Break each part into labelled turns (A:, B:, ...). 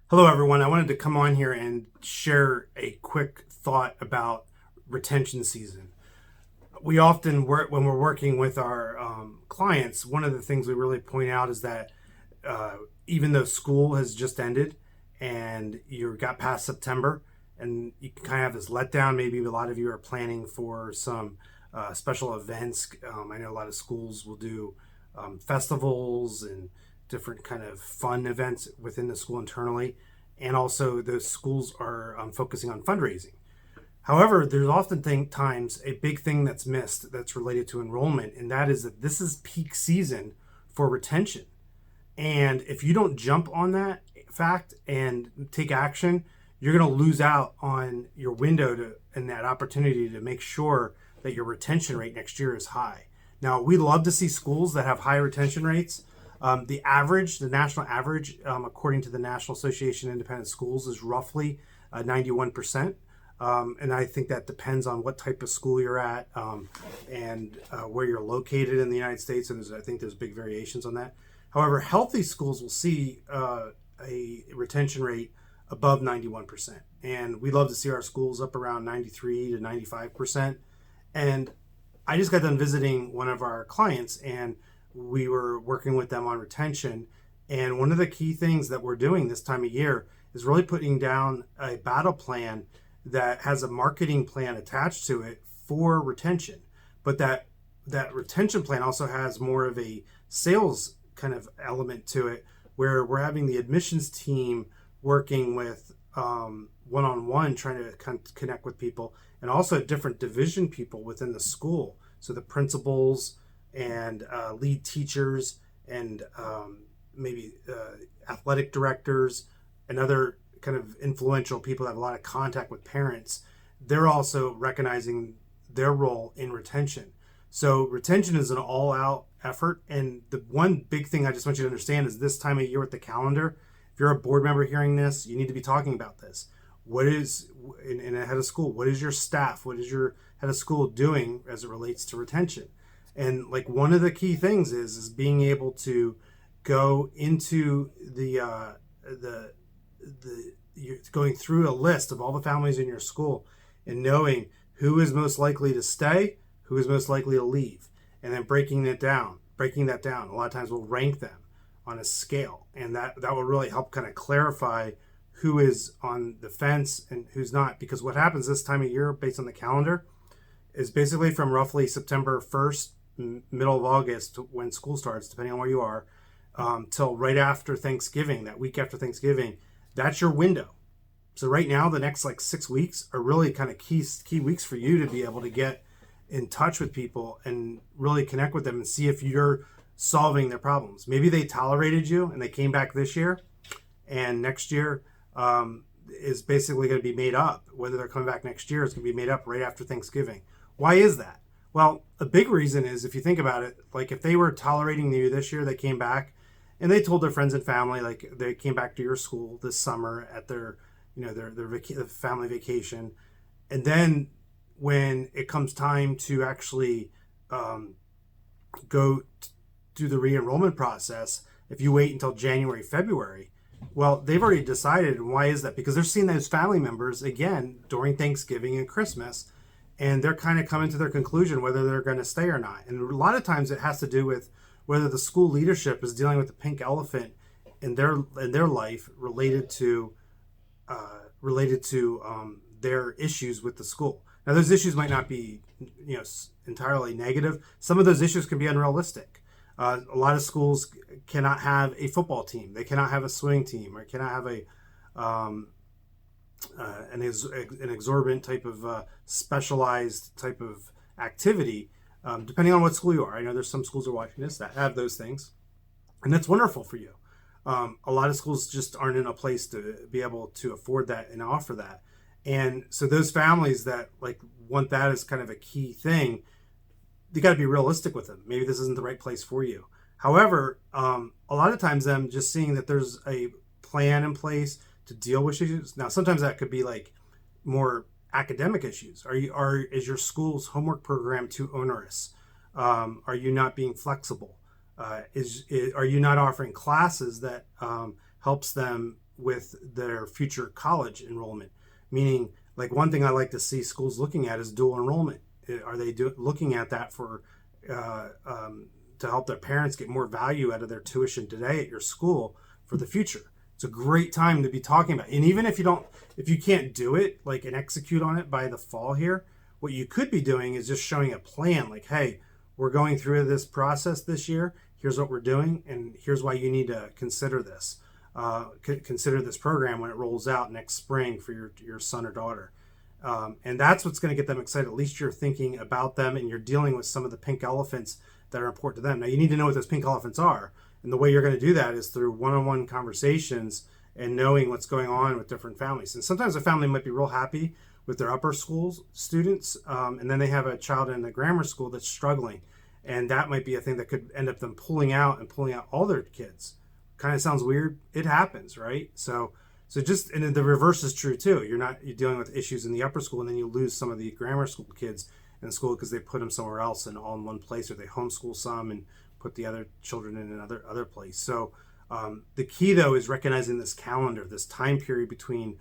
A: Hello, everyone. I wanted to come on here and share a quick thought about retention season. We often work when we're working with our clients. One of the things we really point out is that uh, even though school has just ended and you got past September, and you can kind of have this letdown. Maybe a lot of you are planning for some special events. I know a lot of schools will do festivals and different kind of fun events within the school internally, and also those schools are focusing on fundraising. However, there's often times a big thing that's missed that's related to enrollment, and that is that this is peak season for retention. And if you don't jump on that fact and take action, you're going to lose out on your window to and that opportunity to make sure that your retention rate next year is high. Now, we love to see schools that have high retention rates. The national average, according to the National Association of Independent Schools, is roughly 91%. And I think that depends on what type of school you're at, and where you're located in the United States. And I think there's big variations on that. However, healthy schools will see a retention rate above 91%. And we love to see our schools up around 93 to 95%. And I just got done visiting one of our clients, and we were working with them on retention. And one of the key things that we're doing this time of year is really putting down a battle plan that has a marketing plan attached to it for retention. But that retention plan also has more of a sales kind of element to it, where we're having the admissions team working with one-on-one, trying to connect with people, and also different division people within the school. So the principals and lead teachers and maybe athletic directors and other kind of influential people that have a lot of contact with parents, they're also recognizing their role in retention. So retention is an all-out effort. And the one big thing I just want you to understand is this time of year with the calendar, if you're a board member hearing this, you need to be talking about this. What is, in a head of school, what is your staff, what is your head of school doing as it relates to retention? And like one of the key things is being able to go into the you're going through a list of all the families in your school and knowing who is most likely to stay, who is most likely to leave, and then breaking that down. A lot of times we'll rank them on a scale, and that will really help kind of clarify who is on the fence and who's not. Because what happens this time of year, based on the calendar, is basically from roughly September 1st, middle of August, when school starts, depending on where you are, till right after Thanksgiving, that week after Thanksgiving. That's your window. So right now, the next like 6 weeks are really kind of key weeks for you to be able to get in touch with people and really connect with them and see if you're solving their problems. Maybe they tolerated you and they came back this year, and next year is basically going to be made up. Whether they're coming back next year, it's going to be made up right after Thanksgiving. Why is that? Well, a big reason is, if you think about it, like if they were tolerating you this year, they came back and they told their friends and family, like they came back to your school this summer at their, their family vacation. And then when it comes time to actually go do the re-enrollment process, if you wait until January, February, well, they've already decided. And why is that? Because they're seeing those family members again during Thanksgiving and Christmas, and they're kind of coming to their conclusion whether they're going to stay or not. And a lot of times it has to do with whether the school leadership is dealing with the pink elephant in their life related to their issues with the school. Now, those issues might not be entirely negative. Some of those issues can be unrealistic. A lot of schools cannot have a football team. They cannot have a swing team, or cannot have an exorbitant type of specialized type of activity, depending on what school you are. I know there's some schools are watching this that have those things, and that's wonderful for you. A lot of schools just aren't in a place to be able to afford that and offer that. And so those families that like want that as kind of a key thing, you got to be realistic with them. Maybe this isn't the right place for you. However, a lot of times them just seeing that there's a plan in place to deal with issues. Now, sometimes that could be like more academic issues. Is your school's homework program too onerous? Are you not being flexible? Are you not offering classes that helps them with their future college enrollment. Meaning, like one thing I like to see schools looking at is dual enrollment. Are they looking at that for to help their parents get more value out of their tuition today at your school for the future? It's a great time to be talking about. And even if you can't do it like and execute on it by the fall here, what you could be doing is just showing a plan. Like, hey, we're going through this process this year. Here's what we're doing, and here's why you need to consider this. Consider this program when it rolls out next spring for your son or daughter. And that's what's going to get them excited. At least you're thinking about them and you're dealing with some of the pink elephants that are important to them. Now, you need to know what those pink elephants are. And the way you're going to do that is through one-on-one conversations and knowing what's going on with different families. And sometimes a family might be real happy with their upper school students, and then they have a child in the grammar school that's struggling. And that might be a thing that could end up them pulling out all their kids. Kind of sounds weird. It happens, right? So just, and the reverse is true too. You're dealing with issues in the upper school, and then you lose some of the grammar school kids in school because they put them somewhere else and all in one place, or they homeschool some and put the other children in another place. So the key though is recognizing this calendar, this time period between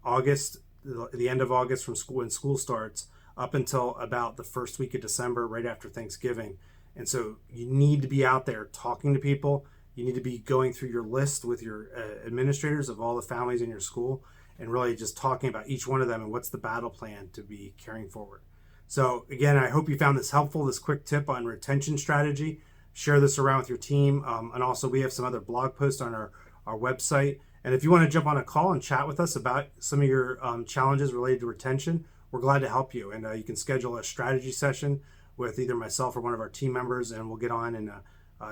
A: August, the end of August from school when school starts, up until about the first week of December, right after Thanksgiving. And so you need to be out there talking to people. You need to be going through your list with your administrators of all the families in your school and really just talking about each one of them and what's the battle plan to be carrying forward. So again, I hope you found this helpful, this quick tip on retention strategy. Share this around with your team. And also we have some other blog posts on our website. And if you want to jump on a call and chat with us about some of your challenges related to retention, we're glad to help you. And you can schedule a strategy session with either myself or one of our team members, and we'll get on and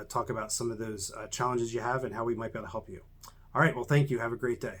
A: talk about some of those challenges you have and how we might be able to help you. All right, well, thank you. Have a great day.